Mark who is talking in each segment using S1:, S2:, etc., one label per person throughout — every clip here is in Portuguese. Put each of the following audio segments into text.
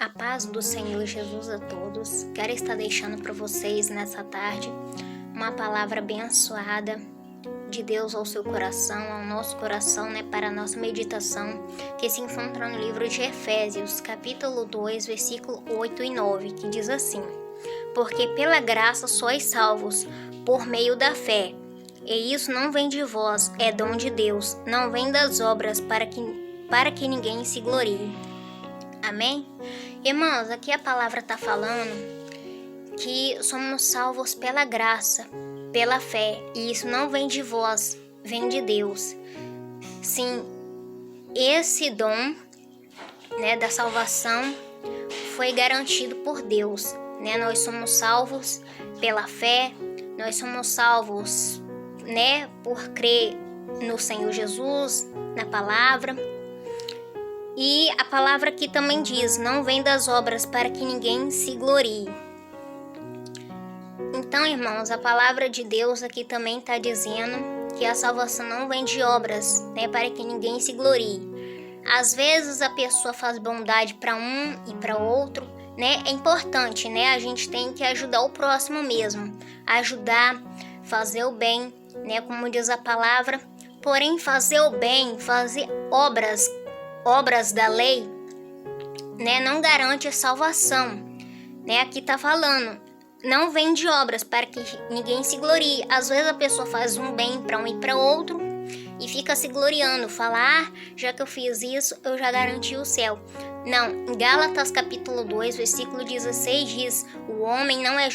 S1: A paz do Senhor Jesus a todos. Quero estar deixando para vocês nessa tarde uma palavra abençoada de Deus ao seu coração, ao nosso coração, para a nossa meditação, que se encontra no livro de Efésios, capítulo 2, versículo 8 e 9, que diz assim: Porque pela graça sois salvos, por meio da fé. E isso não vem de vós, é dom de Deus, não vem das obras, para que ninguém se glorie. Amém? Irmãos, aqui a palavra está falando que somos salvos pela graça, pela fé, e isso não vem de vós, vem de Deus. Sim, esse dom, da salvação foi garantido por Deus, Nós somos salvos pela fé, nós somos salvos, por crer no Senhor Jesus, na palavra. E a palavra aqui também diz, não vem das obras para que ninguém se glorie. Então, irmãos, a palavra de Deus aqui também está dizendo que a salvação não vem de obras, para que ninguém se glorie. Às vezes a pessoa faz bondade para um e para outro, É importante, a gente tem que ajudar o próximo mesmo, ajudar, fazer o bem, como diz a palavra. Porém, fazer o bem, fazer obras da lei, não garante a salvação, Aqui está falando, não vem de obras para que ninguém se glorie. Às vezes a pessoa faz um bem para um e para outro e fica se gloriando, fala, já que eu fiz isso, eu já garanti o céu. Não, em Gálatas capítulo 2, versículo 16 diz, o homem não é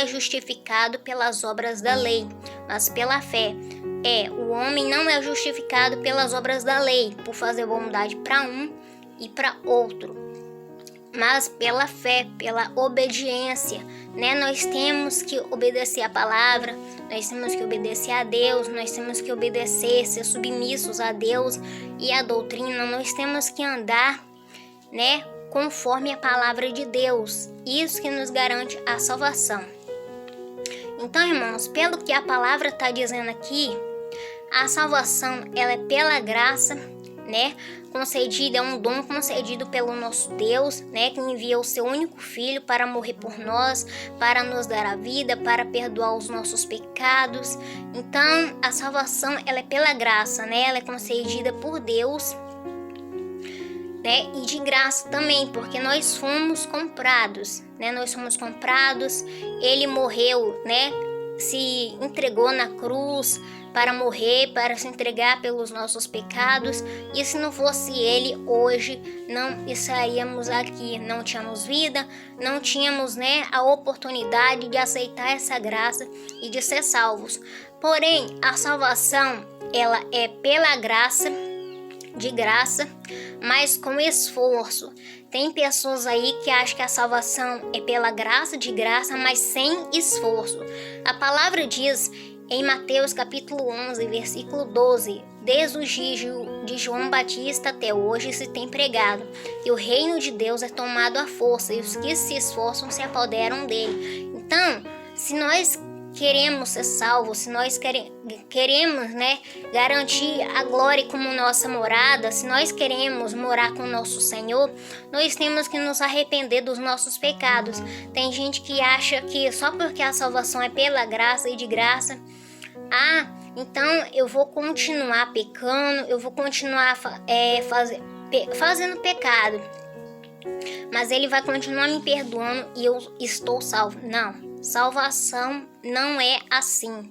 S1: justificado pelas obras da lei, mas pela fé. O homem não é justificado pelas obras da lei, por fazer bondade para um e para outro, mas pela fé, pela obediência, Nós temos que obedecer a palavra, nós temos que obedecer a Deus, nós temos que obedecer, ser submissos a Deus e a doutrina, nós temos que andar, conforme a palavra de Deus. Isso que nos garante a salvação. Então, irmãos, pelo que a palavra está dizendo aqui, a salvação, ela é pela graça, concedida, é um dom concedido pelo nosso Deus, que envia o seu único filho para morrer por nós, para nos dar a vida, para perdoar os nossos pecados. Então, a salvação, ela é pela graça, ela é concedida por Deus, e de graça também, porque nós fomos comprados, nós somos comprados, ele morreu, se entregou na cruz para morrer, para se entregar pelos nossos pecados, e se não fosse ele, hoje não estaríamos aqui, não tínhamos vida, não tínhamos, a oportunidade de aceitar essa graça e de ser salvos. Porém, a salvação, ela é pela graça, de graça, mas com esforço. Tem pessoas aí que acham que a salvação é pela graça, de graça, mas sem esforço. A palavra diz em Mateus capítulo 11, versículo 12, desde os dias de João Batista até hoje se tem pregado, que o reino de Deus é tomado à força e os que se esforçam se apoderam dele. Então, se nós queremos ser salvos, se nós queremos, garantir a glória como nossa morada, se nós queremos morar com o nosso Senhor, nós temos que nos arrepender dos nossos pecados. Tem gente que acha que só porque a salvação é pela graça e de graça, então eu vou continuar pecando, eu vou continuar fazendo pecado, mas ele vai continuar me perdoando e eu estou salvo. Não. Salvação não é assim.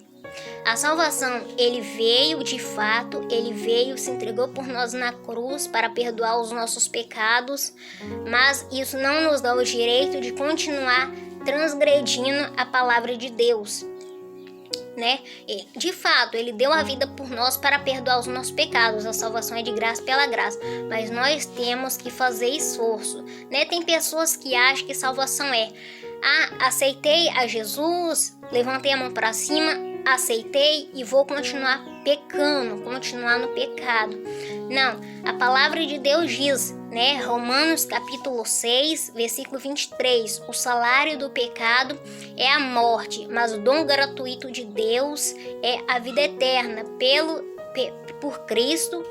S1: A salvação, ele veio de fato, ele veio, se entregou por nós na cruz para perdoar os nossos pecados, mas isso não nos dá o direito de continuar transgredindo a palavra de Deus, De fato, ele deu a vida por nós para perdoar os nossos pecados. A salvação é de graça pela graça, mas nós temos que fazer esforço, Tem pessoas que acham que salvação aceitei a Jesus, levantei a mão para cima, aceitei e vou continuar pecando, continuar no pecado. Não, a palavra de Deus diz, Romanos capítulo 6, versículo 23, o salário do pecado é a morte, mas o dom gratuito de Deus é a vida eterna por Cristo,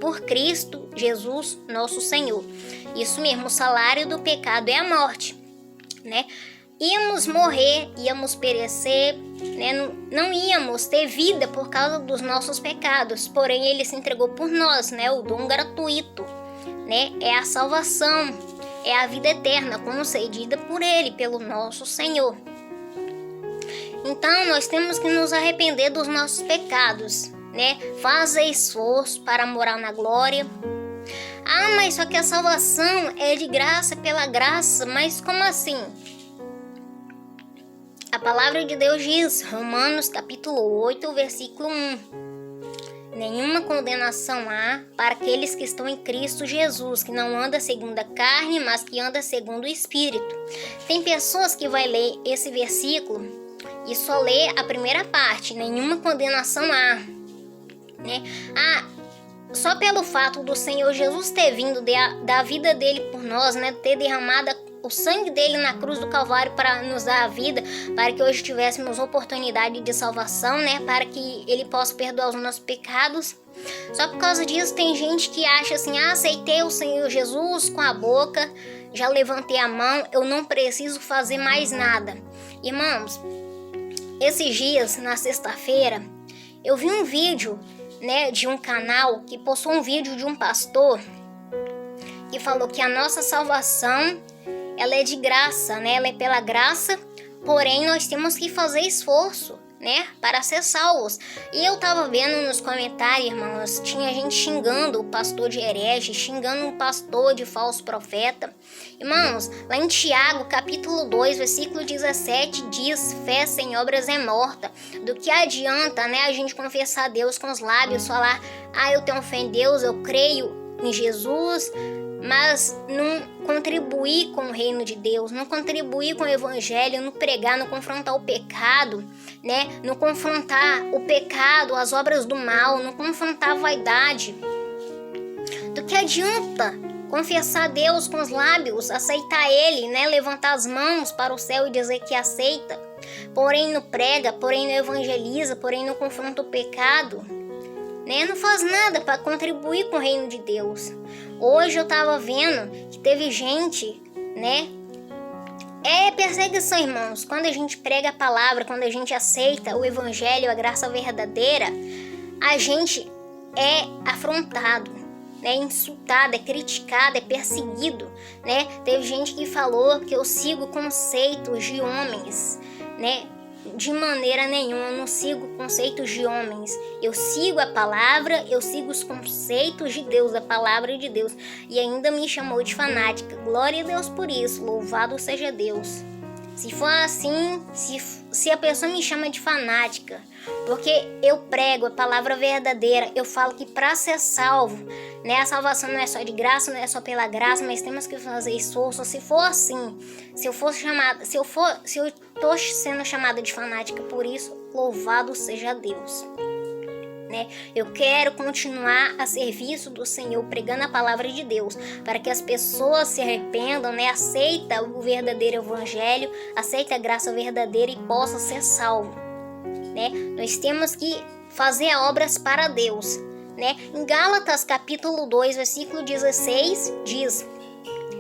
S1: por Cristo Jesus, nosso Senhor. Isso mesmo, o salário do pecado é a morte, né? Íamos morrer, íamos perecer, né? Não íamos ter vida por causa dos nossos pecados, porém Ele se entregou por nós, né? O dom gratuito, né? É a salvação, é a vida eterna concedida por Ele, pelo nosso Senhor. Então nós temos que nos arrepender dos nossos pecados, né? Fazer esforço para morar na glória. Ah, mas só que a salvação é de graça, pela graça, mas como assim? A palavra de Deus diz, Romanos capítulo 8, versículo 1. Nenhuma condenação há para aqueles que estão em Cristo Jesus, que não anda segundo a carne, mas que anda segundo o Espírito. Tem pessoas que vai ler esse versículo e só lê a primeira parte, nenhuma condenação há, né? Só pelo fato do Senhor Jesus ter vindo da vida dele por nós, né? Ter derramado o sangue dele na cruz do Calvário para nos dar a vida, para que hoje tivéssemos oportunidade de salvação, né? Para que ele possa perdoar os nossos pecados. Só por causa disso tem gente que acha assim, aceitei o Senhor Jesus com a boca, já levantei a mão, eu não preciso fazer mais nada. Irmãos, esses dias, na sexta-feira, eu vi um vídeo, né, de um canal que postou um vídeo de um pastor que falou que a nossa salvação, ela é de graça, né? Ela é pela graça, porém nós temos que fazer esforço, né, para ser salvos. E eu tava vendo nos comentários, irmãos, tinha gente xingando o pastor de herege, xingando um pastor de falso profeta. Irmãos, lá em Tiago, capítulo 2, versículo 17, diz, fé sem obras é morta. Do que adianta, né, a gente confessar a Deus com os lábios, falar, eu tenho fé em Deus, eu creio em Jesus, mas não contribuir com o reino de Deus, não contribuir com o evangelho, não pregar, não confrontar o pecado, né? Não confrontar o pecado, as obras do mal, não confrontar a vaidade. Do que adianta confessar a Deus com os lábios, aceitar Ele, né? Levantar as mãos para o céu e dizer que aceita, porém não prega, porém não evangeliza, porém não confronta o pecado, né? Não faz nada para contribuir com o reino de Deus. Hoje eu tava vendo que teve gente, né? É perseguição, irmãos. Quando a gente prega a palavra, quando a gente aceita o evangelho, a graça verdadeira, a gente é afrontado, né? Insultado, é criticado, é perseguido, né? Teve gente que falou que eu sigo conceitos de homens, né? De maneira nenhuma, eu não sigo conceitos de homens. Eu sigo a palavra, eu sigo os conceitos de Deus, a palavra de Deus. E ainda me chamou de fanática. Glória a Deus por isso, louvado seja Deus. Se for assim, se a pessoa me chama de fanática, porque eu prego a palavra verdadeira, eu falo que para ser salvo, né, a salvação não é só de graça, não é só pela graça, mas temos que fazer esforço. Se for assim, se eu tô sendo chamada de fanática por isso, louvado seja Deus. Né? Eu quero continuar a serviço do Senhor, pregando a palavra de Deus, para que as pessoas se arrependam, né? Aceita o verdadeiro evangelho, aceita a graça verdadeira e possa ser salvo, né? Nós temos que fazer obras para Deus, né? Em Gálatas capítulo 2, versículo 16, diz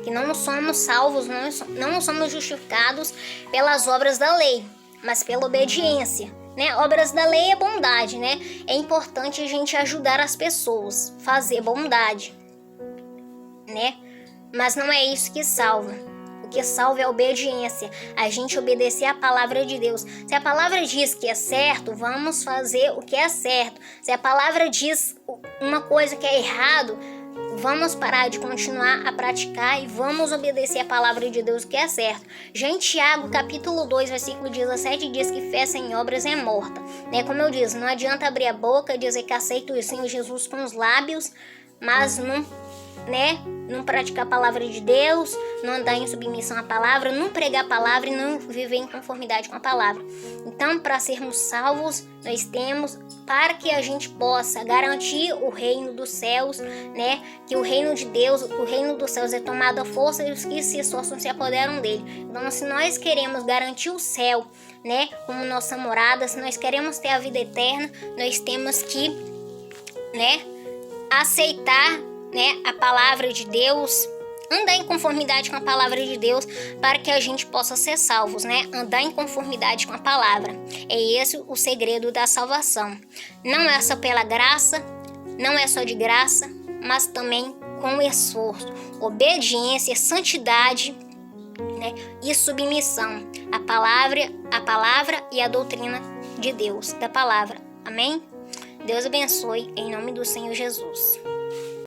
S1: que não somos salvos, não somos justificados pelas obras da lei, mas pela obediência. Né? Obras da lei é bondade, né? É importante a gente ajudar as pessoas, fazer bondade, né? Mas não é isso que salva. O que salva é a obediência, a gente obedecer a palavra de Deus. Se a palavra diz que é certo, vamos fazer o que é certo. Se a palavra diz uma coisa que é errado, vamos parar de continuar a praticar e vamos obedecer a palavra de Deus, que é certo. Já em Tiago, capítulo 2, versículo 17, diz que fé sem obras é morta. Né? Como eu disse, não adianta abrir a boca e dizer que aceito o Senhor Jesus com os lábios, mas não praticar a palavra de Deus, não andar em submissão à palavra, não pregar a palavra e não viver em conformidade com a palavra. Então, para sermos salvos, nós temos, para que a gente possa garantir o reino dos céus, né? Que o reino de Deus, o reino dos céus é tomado à força e os que se esforçam se apoderam dele. Então, se nós queremos garantir o céu, né, como nossa morada, se nós queremos ter a vida eterna, nós temos que, né, aceitar, né, a palavra de Deus, andar em conformidade com a palavra de Deus para que a gente possa ser salvos, né? Andar em conformidade com a palavra. É esse o segredo da salvação. Não é só pela graça, não é só de graça, mas também com esforço, obediência, santidade, né? E submissão à palavra e à doutrina de Deus, da palavra. Amém? Deus abençoe em nome do Senhor Jesus.